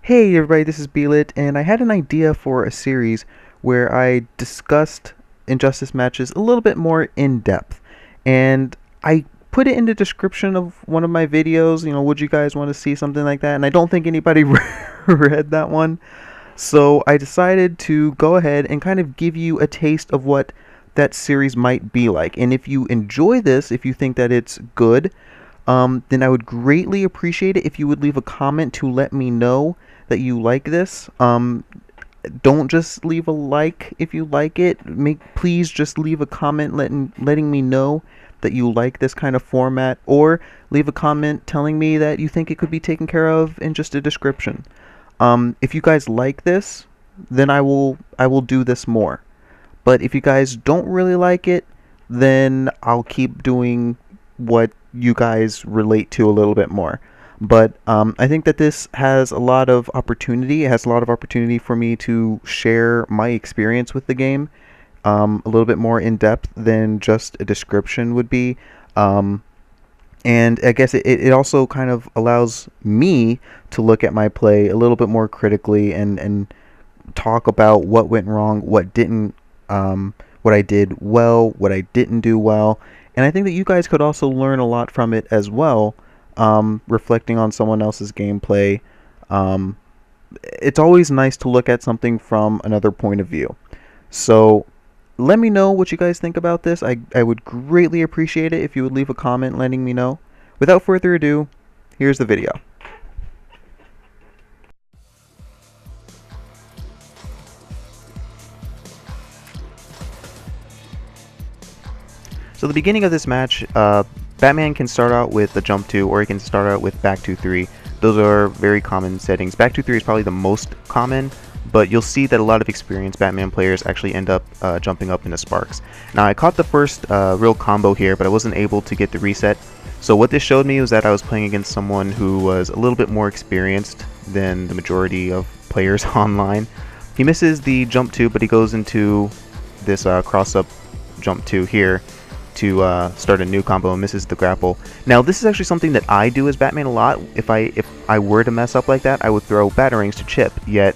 Hey everybody, this is Beelit, and I had an idea for a series where I discussed Injustice matches a little bit more in depth. And I put it in the description of one of my videos, would you guys want to see something like that? And I don't think anybody read that one. So I decided to go ahead and kind of give you a taste of what that series might be like. And if you enjoy this, if you think that it's good, then I would greatly appreciate it if you would leave a comment to let me know that you like this. Don't just leave a like if you like it. Please just leave a comment letting me know that you like this kind of format, or leave a comment telling me that you think it could be taken care of in just a description. If you guys like this, then I will do this more. But if you guys don't really like it, then I'll keep doing what you guys relate to a little bit more. But I think that this has a lot of opportunity. It has a lot of opportunity for me to share my experience with the game a little bit more in depth than just a description would be. Um, and I guess it also kind of allows me to look at my play a little bit more critically and talk about what went wrong, what didn't, what I did well, what I didn't do well. And I think that you guys could also learn a lot from it as well, reflecting on someone else's gameplay. Um, it's always nice to look at something from another point of view. So let me know what you guys think about this. I would greatly appreciate it if you would leave a comment letting me know. Without further ado, here's the video. So the beginning of this match, Batman can start out with the jump 2, or he can start out with back 2-3. Those are very common settings. Back 2-3 is probably the most common, but you'll see that a lot of experienced Batman players actually end up jumping up into Sparks. Now I caught the first real combo here, but I wasn't able to get the reset. So what this showed me was that I was playing against someone who was a little bit more experienced than the majority of players online. He misses the jump 2, but he goes into this cross-up jump 2 here to start a new combo and misses the grapple. Now this is actually something that I do as Batman a lot. If I were to mess up like that, I would throw Batarangs to Chip, yet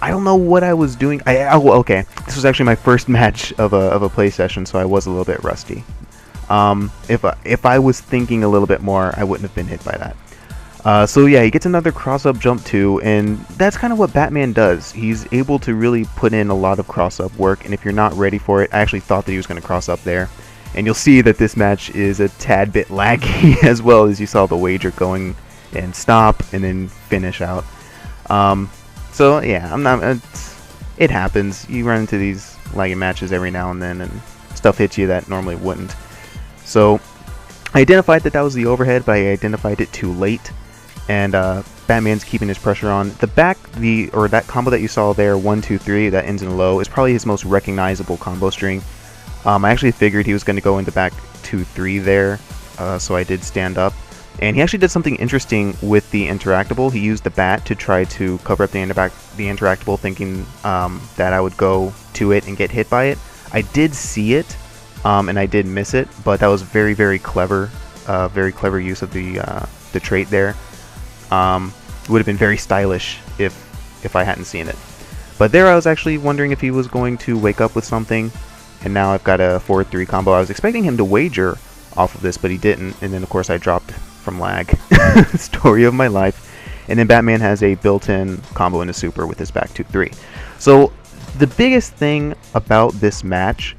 I don't know what I was doing. Okay, this was actually my first match of a play session, so I was a little bit rusty. If I was thinking a little bit more, I wouldn't have been hit by that. So yeah, he gets another cross-up jump too, and that's kind of what Batman does. He's able to really put in a lot of cross-up work, and if you're not ready for it, I actually thought that he was going to cross up there. And you'll see that this match is a tad bit laggy as well, as you saw the wager going and stop and then finish out. So yeah, it happens. You run into these laggy matches every now and then, and stuff hits you that normally wouldn't. So I identified that was the overhead, but I identified it too late, and Batman's keeping his pressure on. That combo that you saw there, 1-2-3, that ends in a low, is probably his most recognizable combo string. I actually figured he was going to go into back 2-3 there, so I did stand up. And he actually did something interesting with the interactable. He used the bat to try to cover up the interactable, thinking that I would go to it and get hit by it. I did see it, and I did miss it, but that was very, very clever use of the trait there. It would have been very stylish if I hadn't seen it. But there I was actually wondering if he was going to wake up with something. And now I've got a 4-3 combo. I was expecting him to wager off of this, but he didn't. And then, of course, I dropped from lag. Story of my life. And then Batman has a built-in combo into super with his back 2-3. So the biggest thing about this match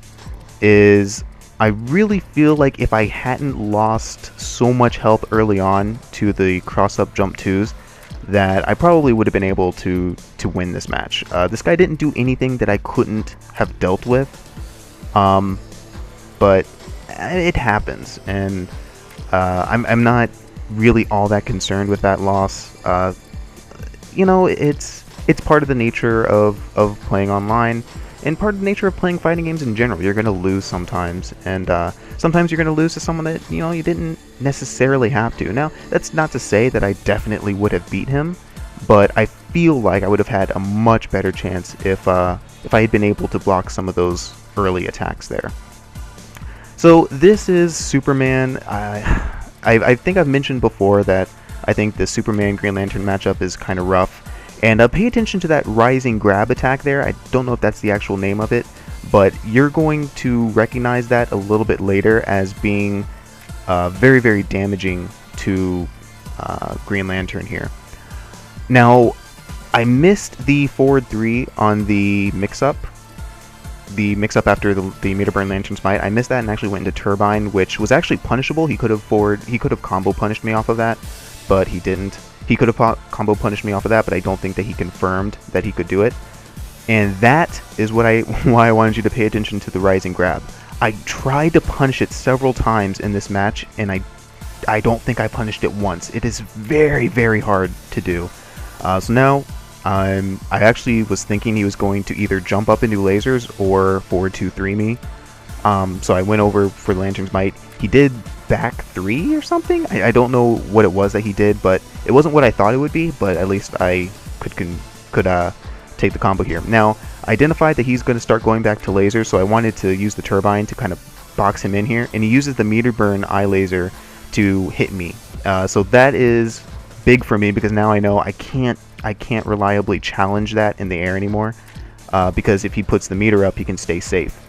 is I really feel like if I hadn't lost so much health early on to the cross-up jump 2s, that I probably would have been able to win this match. This guy didn't do anything that I couldn't have dealt with. But it happens, and I'm not really all that concerned with that loss. It's part of the nature of playing online, and part of the nature of playing fighting games in general. You're going to lose sometimes, and sometimes you're going to lose to someone that you didn't necessarily have to. Now, that's not to say that I definitely would have beat him, but I feel like I would have had a much better chance if I had been able to block some of those early attacks there. So this is Superman. I think I've mentioned before that I think the Superman Green Lantern matchup is kind of rough, And pay attention to that rising grab attack there. I don't know if that's the actual name of it, but you're going to recognize that a little bit later as being very, very damaging to Green Lantern here. Now, I missed the forward 3 on the mix-up. The mix-up after the Meter Burn Lantern Smite. I missed that and actually went into Turbine, which was actually punishable. He could have combo punished me off of that, but he didn't. He could have combo punished me off of that, but I don't think that he confirmed that he could do it. And that is why I wanted you to pay attention to the Rising Grab. I tried to punish it several times in this match, and I don't think I punished it once. It is very, very hard to do. So now, I actually was thinking he was going to either jump up into lasers or forward 2-3 me. So I went over for Lantern's Might. He did back 3 or something? I don't know what it was that he did, but it wasn't what I thought it would be, but at least I could take the combo here. Now, I identified that he's going to start going back to lasers, so I wanted to use the Turbine to kind of box him in here, and he uses the Meter Burn Eye Laser to hit me. So that is big for me because now I know I can't reliably challenge that in the air anymore, because if he puts the meter up, he can stay safe.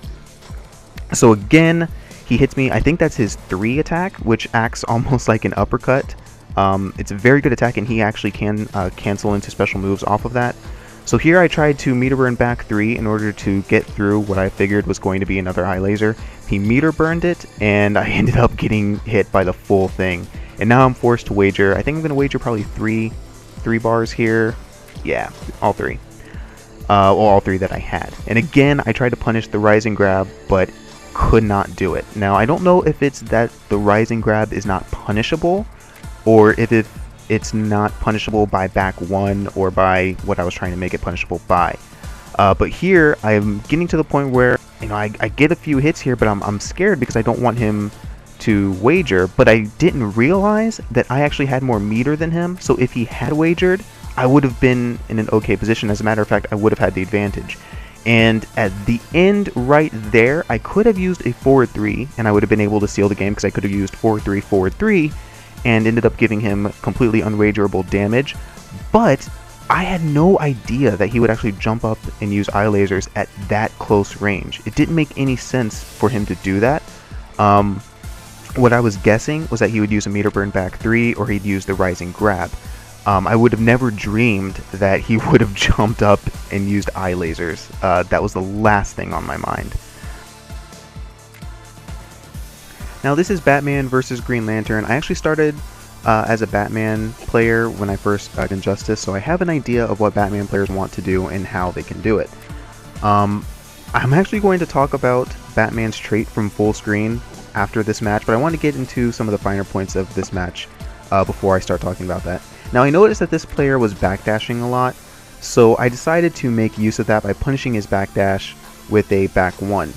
So again, he hits me. I think that's his 3 attack, which acts almost like an uppercut. It's a very good attack, and he actually can cancel into special moves off of that. So here I tried to meter burn back 3 in order to get through what I figured was going to be another eye laser. He meter burned it, and I ended up getting hit by the full thing. And now I'm forced to wager. I think I'm going to wager probably three bars here. Yeah, all 3. Well, all 3 that I had. And again, I tried to punish the Rising Grab, but could not do it. Now, I don't know if it's that the Rising Grab is not punishable, or if it's not punishable by back 1 or by what I was trying to make it punishable by. But here, I'm getting to the point where, you know, I get a few hits here, but I'm scared because I don't want him to wager, but I didn't realize that I actually had more meter than him, so if he had wagered, I would have been in an okay position. As a matter of fact, I would have had the advantage. And at the end right there, I could have used a forward 3, and I would have been able to seal the game because I could have used forward 3, forward 3, and ended up giving him completely unwagerable damage. But I had no idea that he would actually jump up and use eye lasers at that close range. It didn't make any sense for him to do that. What I was guessing was that he would use a meter burn back 3, or he'd use the Rising Grab. I would have never dreamed that he would have jumped up and used eye lasers. That was the last thing on my mind. Now this is Batman versus Green Lantern. I actually started as a Batman player when I first got Injustice, so I have an idea of what Batman players want to do and how they can do it. I'm actually going to talk about Batman's trait from full screen after this match, but I want to get into some of the finer points of this match before I start talking about that. Now I noticed that this player was backdashing a lot, so I decided to make use of that by punishing his backdash with a back 1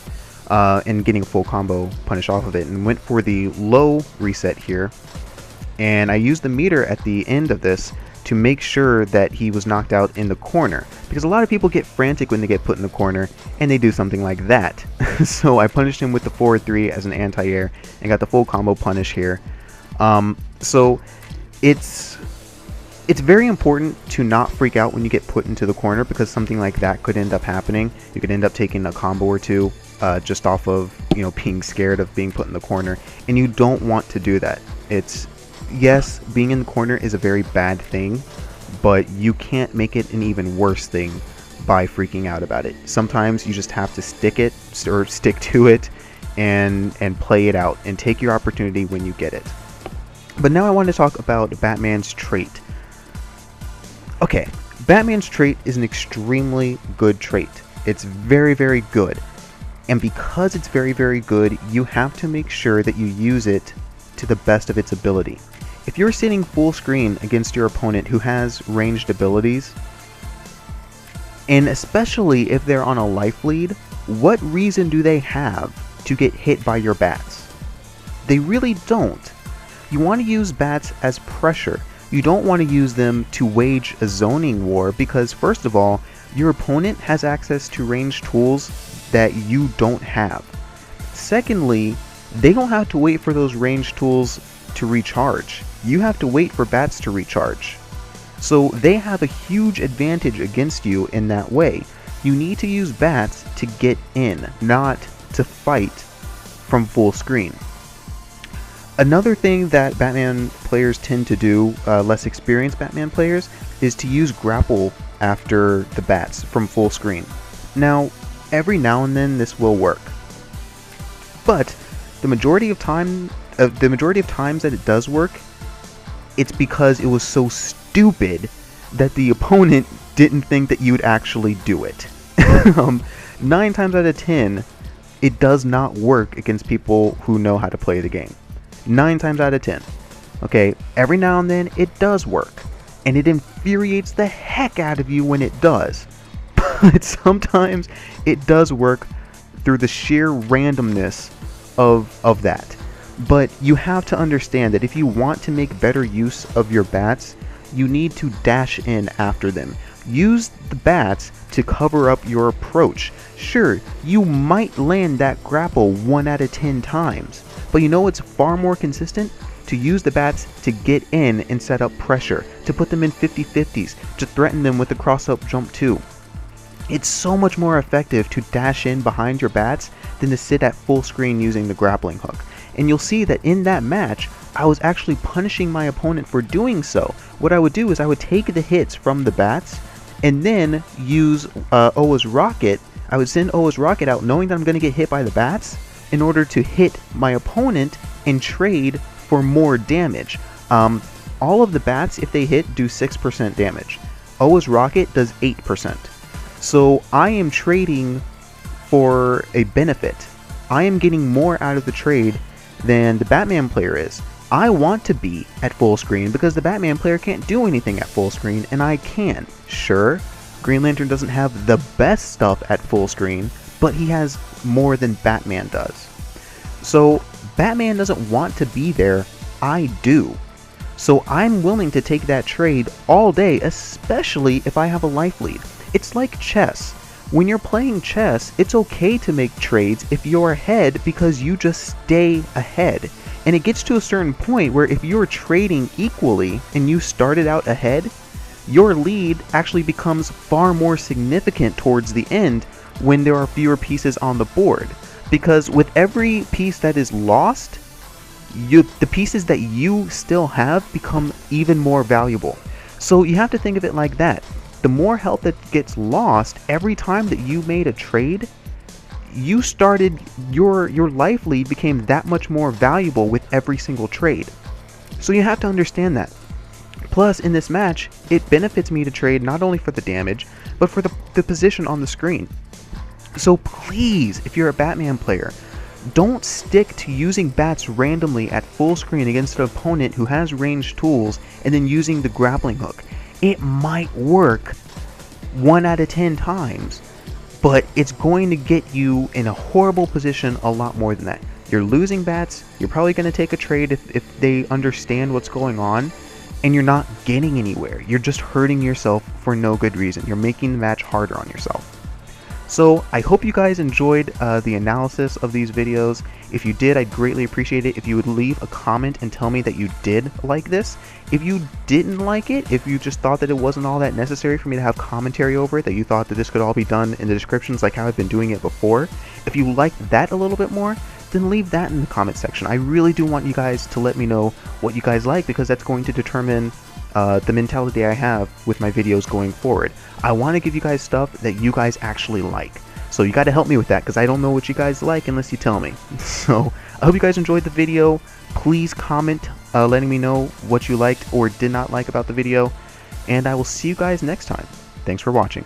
and getting a full combo punish off of it, and went for the low reset here, and I used the meter at the end of this to make sure that he was knocked out in the corner, because a lot of people get frantic when they get put in the corner and they do something like that. So I punished him with the forward 3 as an anti-air and got the full combo punish here. So it's very important to not freak out when you get put into the corner, because something like that could end up happening. You could end up taking a combo or 2 just off of, you know, being scared of being put in the corner, and you don't want to do that. Yes, being in the corner is a very bad thing, but you can't make it an even worse thing by freaking out about it. Sometimes you just have to stick to it and play it out and take your opportunity when you get it. But now I want to talk about Batman's trait. Okay, Batman's trait is an extremely good trait. It's very, very good. And because it's very, very good, you have to make sure that you use it to the best of its ability. If you're sitting full screen against your opponent who has ranged abilities, and especially if they're on a life lead, what reason do they have to get hit by your bats? They really don't. You want to use bats as pressure. You don't want to use them to wage a zoning war, because first of all, your opponent has access to ranged tools that you don't have. Secondly, they don't have to wait for those ranged tools to recharge. You have to wait for bats to recharge. So they have a huge advantage against you in that way. You need to use bats to get in, not to fight from full screen. Another thing that Batman players tend to do, less experienced Batman players, is to use grapple after the bats from full screen. Now, every now and then this will work, but the majority of times that it does work, it's because it was so stupid that the opponent didn't think that you'd actually do it. 9 times out of 10, it does not work against people who know how to play the game. 9 times out of 10. Okay, every now and then it does work, and it infuriates the heck out of you when it does. But sometimes it does work through the sheer randomness of that. But you have to understand that if you want to make better use of your bats, you need to dash in after them. Use the bats to cover up your approach. Sure, you might land that grapple 1 out of 10 times, but you know it's far more consistent to use the bats to get in and set up pressure, to put them in 50-50s, to threaten them with the cross-up jump too. It's so much more effective to dash in behind your bats than to sit at full screen using the grappling hook. And you'll see that in that match, I was actually punishing my opponent for doing so. What I would do is I would take the hits from the bats and then use Oa's Rocket. I would send Oa's Rocket out knowing that I'm going to get hit by the bats in order to hit my opponent and trade for more damage. All of the bats, if they hit, do 6% damage. Oa's Rocket does 8%. So I am trading for a benefit. I am getting more out of the trade than the Batman player is. I want to be at full screen because the Batman player can't do anything at full screen, and I can. Sure, Green Lantern doesn't have the best stuff at full screen, but he has more than Batman does. So Batman doesn't want to be there, I do. So I'm willing to take that trade all day, especially if I have a life lead. It's like chess. When you're playing chess, it's okay to make trades if you're ahead because you just stay ahead. And it gets to a certain point where if you're trading equally and you started out ahead, your lead actually becomes far more significant towards the end when there are fewer pieces on the board. Because with every piece that is lost, the pieces that you still have become even more valuable. So you have to think of it like that. The more health that gets lost every time that you made a trade, you started, your life lead became that much more valuable with every single trade. So you have to understand that. Plus, in this match, it benefits me to trade not only for the damage, but for the position on the screen. So please, if you're a Batman player, don't stick to using bats randomly at full screen against an opponent who has ranged tools and then using the grappling hook. It might work 1 out of 10 times, but it's going to get you in a horrible position a lot more than that. You're losing bats, you're probably going to take a trade if they understand what's going on, and you're not getting anywhere. You're just hurting yourself for no good reason. You're making the match harder on yourself. So I hope you guys enjoyed the analysis of these videos. If you did, I'd greatly appreciate it if you would leave a comment and tell me that you did like this. If you didn't like it, if you just thought that it wasn't all that necessary for me to have commentary over it, that you thought that this could all be done in the descriptions like how I've been doing it before, if you liked that a little bit more, then leave that in the comment section. I really do want you guys to let me know what you guys like, because that's going to determine the mentality I have with my videos going forward. I want to give you guys stuff that you guys actually like. So you got to help me with that, because I don't know what you guys like unless you tell me. So I hope you guys enjoyed the video. Please comment letting me know what you liked or did not like about the video. And I will see you guys next time. Thanks for watching.